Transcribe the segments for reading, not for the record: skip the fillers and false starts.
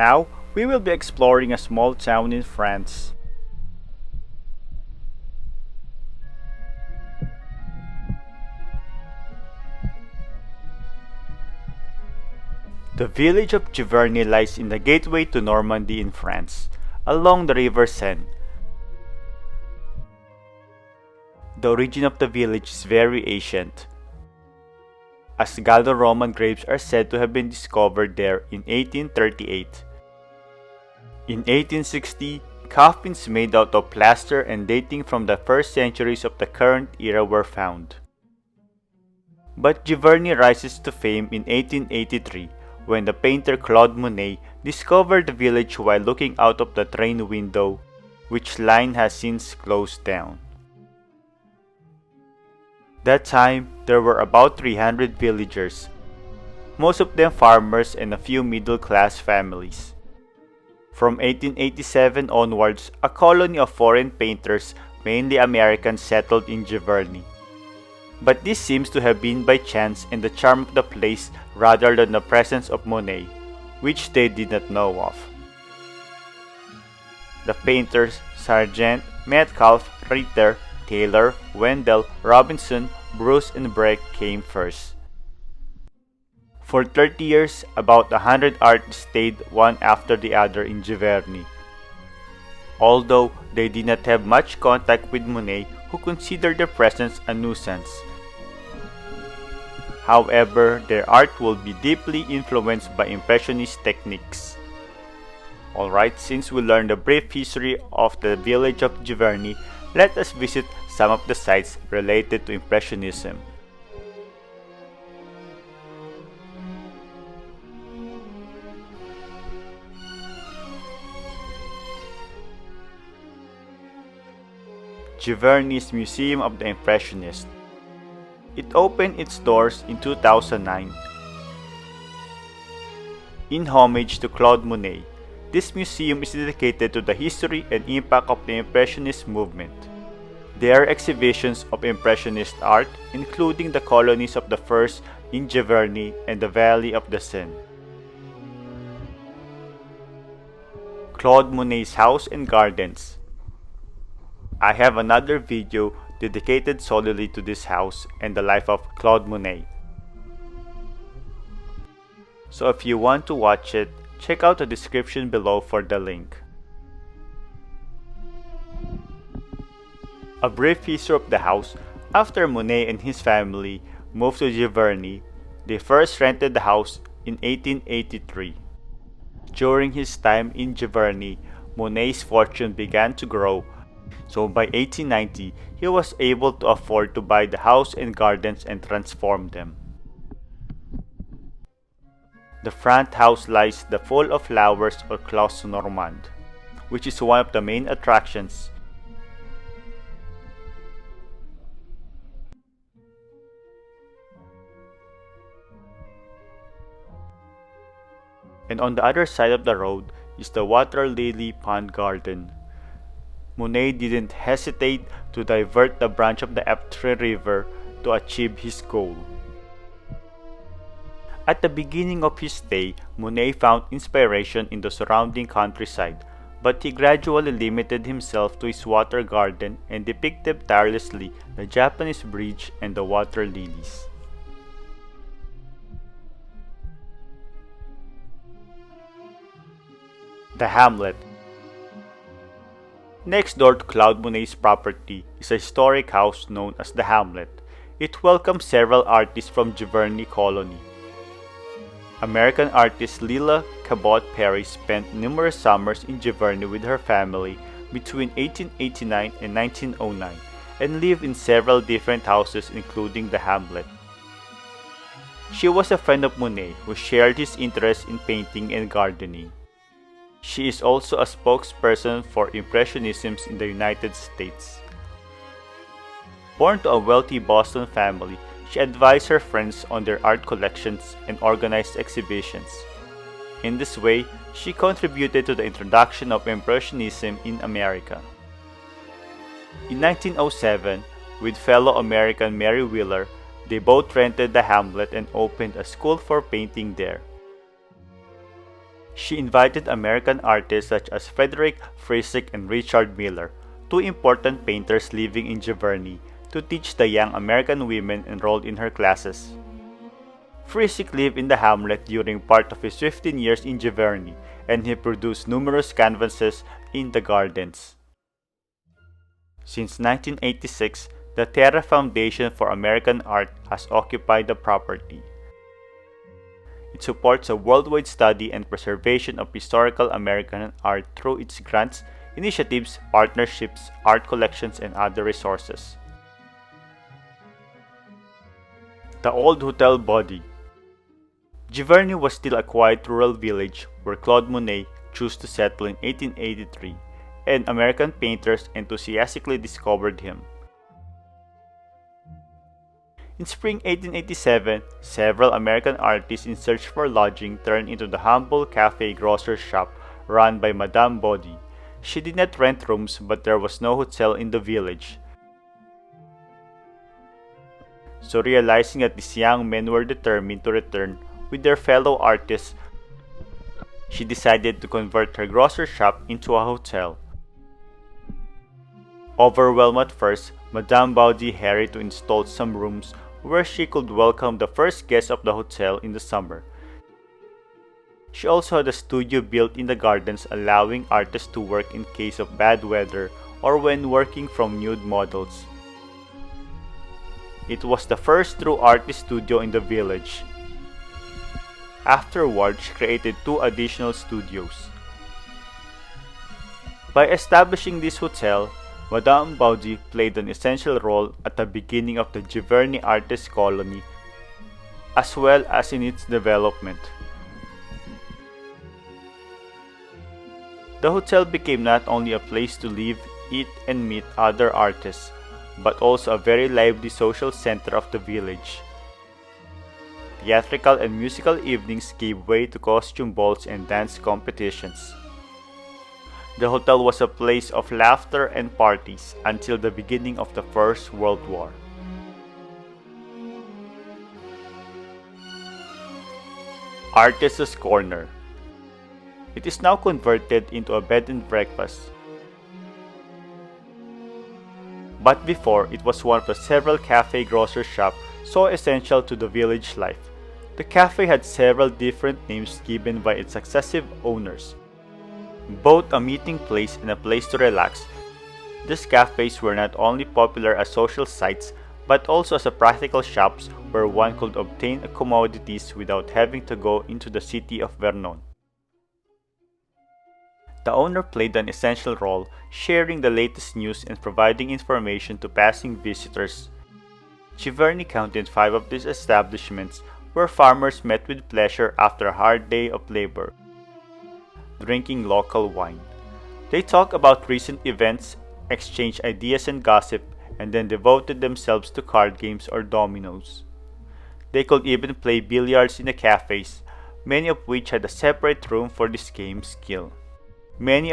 Now, we will be exploring a small town in France. The village of Giverny lies in the gateway to Normandy in France, along the river Seine. The origin of the village is very ancient, as Gallo-Roman graves are said to have been discovered there in 1838. In 1860, coffins made out of plaster and dating from the first centuries of the current era were found. But Giverny rises to fame in 1883 when the painter Claude Monet discovered the village while looking out of the train window, which line has since closed down. That time, there were about 300 villagers, most of them farmers and a few middle-class families. From 1887 onwards, a colony of foreign painters, mainly Americans, settled in Giverny. But this seems to have been by chance and the charm of the place rather than the presence of Monet, which they did not know of. The painters Sargent, Metcalfe, Ritter, Taylor, Wendell, Robinson, Bruce, and Breck came first. For 30 years, about 100 artists stayed one after the other in Giverny. Although they did not have much contact with Monet, who considered their presence a nuisance. However, their art will be deeply influenced by Impressionist techniques. Alright, since we learned a brief history of the village of Giverny, let us visit some of the sites related to Impressionism. Giverny's Museum of the Impressionists. It opened its doors in 2009. In homage to Claude Monet, this museum is dedicated to the history and impact of the Impressionist movement. There are exhibitions of Impressionist art, including the colonies of the first in Giverny and the Valley of the Seine. Claude Monet's house and gardens. I have another video dedicated solely to this house and the life of Claude Monet. So if you want to watch it, check out the description below for the link. A brief history of the house. After Monet and his family moved to Giverny, they first rented the house in 1883. During his time in Giverny, Monet's fortune began to grow, so by 1890, he was able to afford to buy the house and gardens and transform them. The front house lies the full of flowers or Clos Normand, which is one of the main attractions. And on the other side of the road is the water lily pond garden. Monet didn't hesitate to divert the branch of the Eptre River to achieve his goal. At the beginning of his stay, Monet found inspiration in the surrounding countryside, but he gradually limited himself to his water garden and depicted tirelessly the Japanese bridge and the water lilies. The Hamlet. Next door to Claude Monet's property is a historic house known as the Hamlet. It welcomes several artists from Giverny colony. American artist Lila Cabot Perry spent numerous summers in Giverny with her family between 1889 and 1909 and lived in several different houses including the Hamlet. She was a friend of Monet who shared his interest in painting and gardening. She is also a spokesperson for Impressionism in the United States. Born to a wealthy Boston family, she advised her friends on their art collections and organized exhibitions. In this way, she contributed to the introduction of Impressionism in America. In 1907, with fellow American Mary Wheeler, they both rented the Hamlet and opened a school for painting there. She invited American artists such as Frederick Froelich and Richard Miller, two important painters living in Giverny, to teach the young American women enrolled in her classes. Froelich lived in the Hamlet during part of his 15 years in Giverny, and he produced numerous canvases in the gardens. Since 1986, the Terra Foundation for American Art has occupied the property. It supports a worldwide study and preservation of historical American art through its grants, initiatives, partnerships, art collections, and other resources. The Old Hotel Baudy. Giverny was still a quiet rural village where Claude Monet chose to settle in 1883, and American painters enthusiastically discovered him. In spring 1887, several American artists in search for lodging turned into the humble cafe grocer's shop run by Madame Baudy. She did not rent rooms, but there was no hotel in the village. So realizing that these young men were determined to return with their fellow artists, she decided to convert her grocer's shop into a hotel. Overwhelmed at first, Madame Baudy hurried to install some rooms where she could welcome the first guests of the hotel in the summer. She also had a studio built in the gardens, allowing artists to work in case of bad weather or when working from nude models. It was the first true artist studio in the village. Afterward, she created 2 additional studios. By establishing this hotel, Madame Baudy played an essential role at the beginning of the Giverny artist colony, as well as in its development. The hotel became not only a place to live, eat, and meet other artists, but also a very lively social center of the village. Theatrical and musical evenings gave way to costume balls and dance competitions. The hotel was a place of laughter and parties until the beginning of the First World War. Artist's Corner. It is now converted into a bed and breakfast. But before, it was one of the several cafe grocer shops so essential to the village life. The cafe had several different names given by its successive owners. Both a meeting place and a place to relax, these cafes were not only popular as social sites, but also as a practical shops where one could obtain commodities without having to go into the city of Vernon. The owner played an essential role, sharing the latest news and providing information to passing visitors. Giverny counted 5 of these establishments where farmers met with pleasure after a hard day of labor, drinking local wine. They talked about recent events, exchanged ideas and gossip, and then devoted themselves to card games or dominoes. They could even play billiards in the cafes, many of which had a separate room for this game skill. And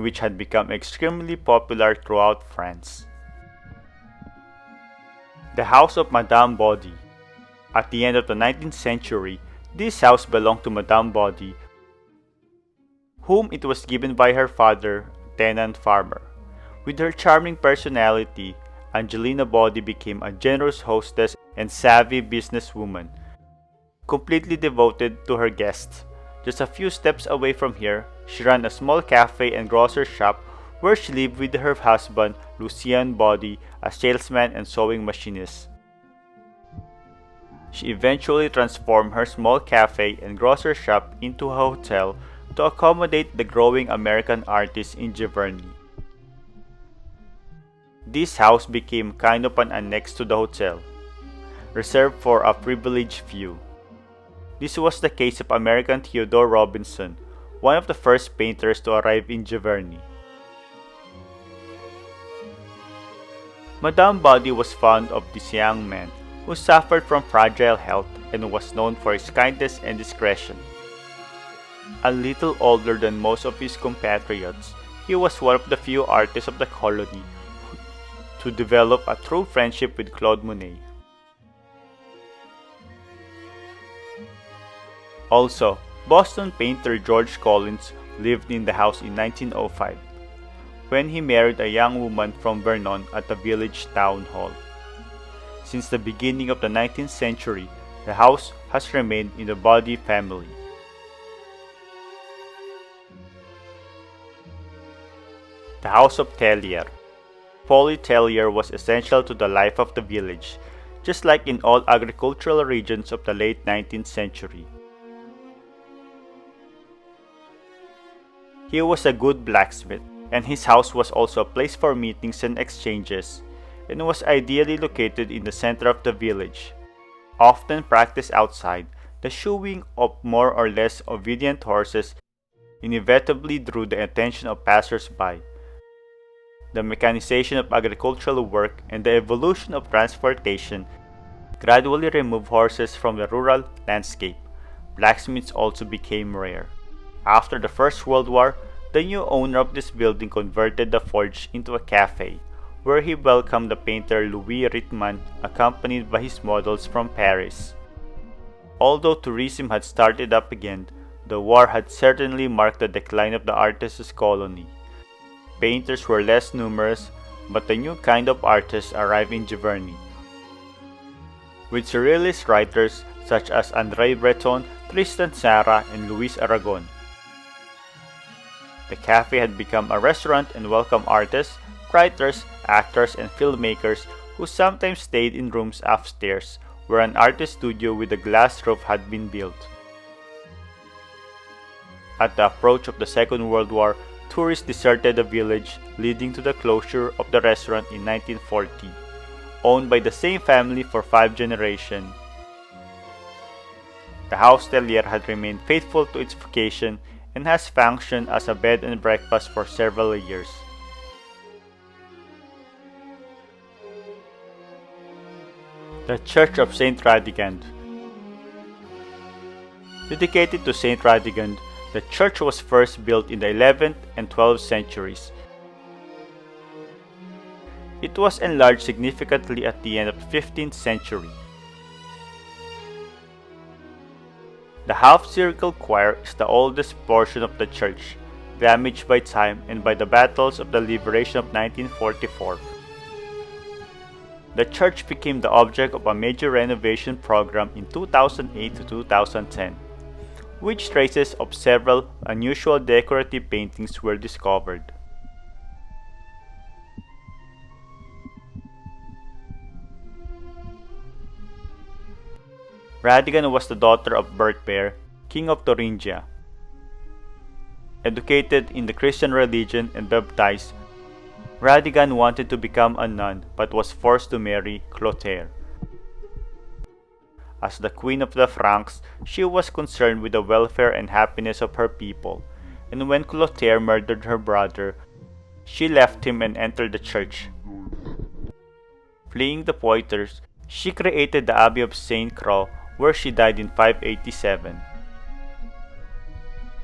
which had become extremely popular throughout France. The House of Madame Baudy. At the end of the 19th century, this house belonged to Madame Baudy, whom it was given by her father, a tenant farmer. With her charming personality, Angelina Baudy became a generous hostess and savvy businesswoman, completely devoted to her guests. Just a few steps away from here, she ran a small cafe and grocer's shop where she lived with her husband, Lucien Baudy, a salesman and sewing machinist. She eventually transformed her small cafe and grocer's shop into a hotel to accommodate the growing American artists in Giverny. This house became kind of an annex to the hotel, reserved for a privileged few. This was the case of American Theodore Robinson, one of the first painters to arrive in Giverny. Madame Baudy was fond of this young man, who suffered from fragile health and was known for his kindness and discretion. A little older than most of his compatriots, he was one of the few artists of the colony to develop a true friendship with Claude Monet. Also, Boston painter George Collins lived in the house in 1905, when he married a young woman from Vernon at the village town hall. Since the beginning of the 19th century, the house has remained in the Baudy family. The House of Tellier. Folly Tellier was essential to the life of the village, just like in all agricultural regions of the late 19th century. He was a good blacksmith, and his house was also a place for meetings and exchanges, and was ideally located in the center of the village. Often practiced outside, the shoeing of more or less obedient horses inevitably drew the attention of passers-by. The mechanization of agricultural work and the evolution of transportation gradually removed horses from the rural landscape. Blacksmiths also became rare. After the First World War, the new owner of this building converted the forge into a cafe, where he welcomed the painter Louis Rittmann, accompanied by his models from Paris. Although tourism had started up again, the war had certainly marked the decline of the artists' colony. Painters were less numerous, but a new kind of artists arrived in Giverny, with surrealist writers such as André Breton, Tristan Tzara, and Louis Aragon. The cafe had become a restaurant and welcomed artists, writers, actors, and filmmakers who sometimes stayed in rooms upstairs, where an artist studio with a glass roof had been built. At the approach of the Second World War, tourists deserted the village, leading to the closure of the restaurant in 1940, owned by the same family for 5 generations. The House Tellier had remained faithful to its vocation and has functioned as a bed and breakfast for several years. The Church of Saint Radegonde. Dedicated to Saint Radegonde, the church was first built in the 11th and 12th centuries. It was enlarged significantly at the end of the 15th century. The half-circle choir is the oldest portion of the church, damaged by time and by the battles of the liberation of 1944. The church became the object of a major renovation program in 2008 to 2010, which traces of several unusual decorative paintings were discovered. Radegonde was the daughter of Bertbert, king of Thuringia. Educated in the Christian religion and baptized, Radegonde wanted to become a nun but was forced to marry Clotaire. As the queen of the Franks, she was concerned with the welfare and happiness of her people, and when Clotaire murdered her brother, she left him and entered the church. Fleeing the Poitiers, she created the Abbey of Saint Croix, where she died in 587.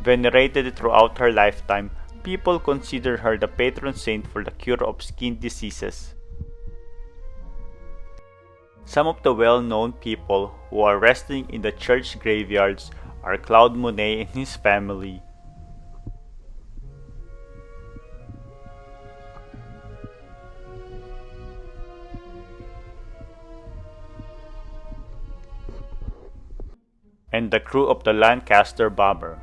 Venerated throughout her lifetime, people consider her the patron saint for the cure of skin diseases. Some of the well-known people who are resting in the church graveyards are Claude Monet and his family, and the crew of the Lancaster bomber.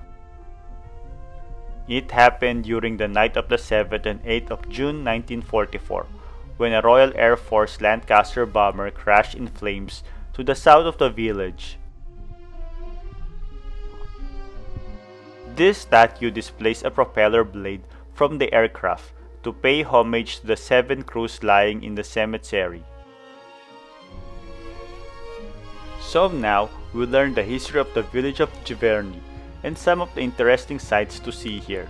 It happened during the night of the 7th and 8th of June 1944, when a Royal Air Force Lancaster bomber crashed in flames to the south of the village. This statue displays a propeller blade from the aircraft to pay homage to the 7 crews lying in the cemetery. So now, we learn the history of the village of Giverny and some of the interesting sights to see here.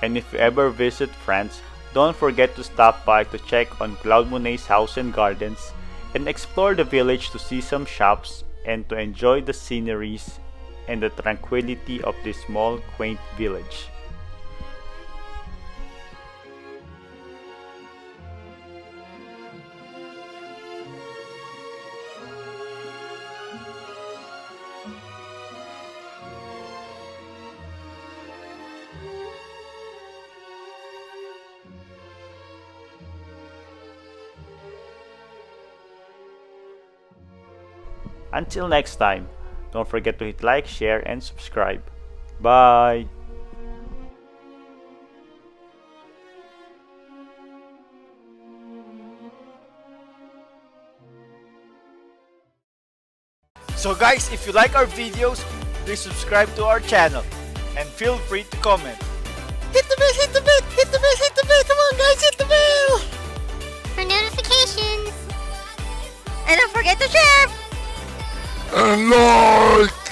And if you ever visit France, don't forget to stop by to check on Claude Monet's house and gardens, and explore the village to see some shops and to enjoy the sceneries and the tranquility of this small, quaint village. Until next time, don't forget to hit like, share, and subscribe. Bye! So guys, if you like our videos, please subscribe to our channel and feel free to comment. Hit the bell, hit the bell, hit the bell, hit the bell. Come on guys, hit the bell. For notifications. And don't forget to share. And like.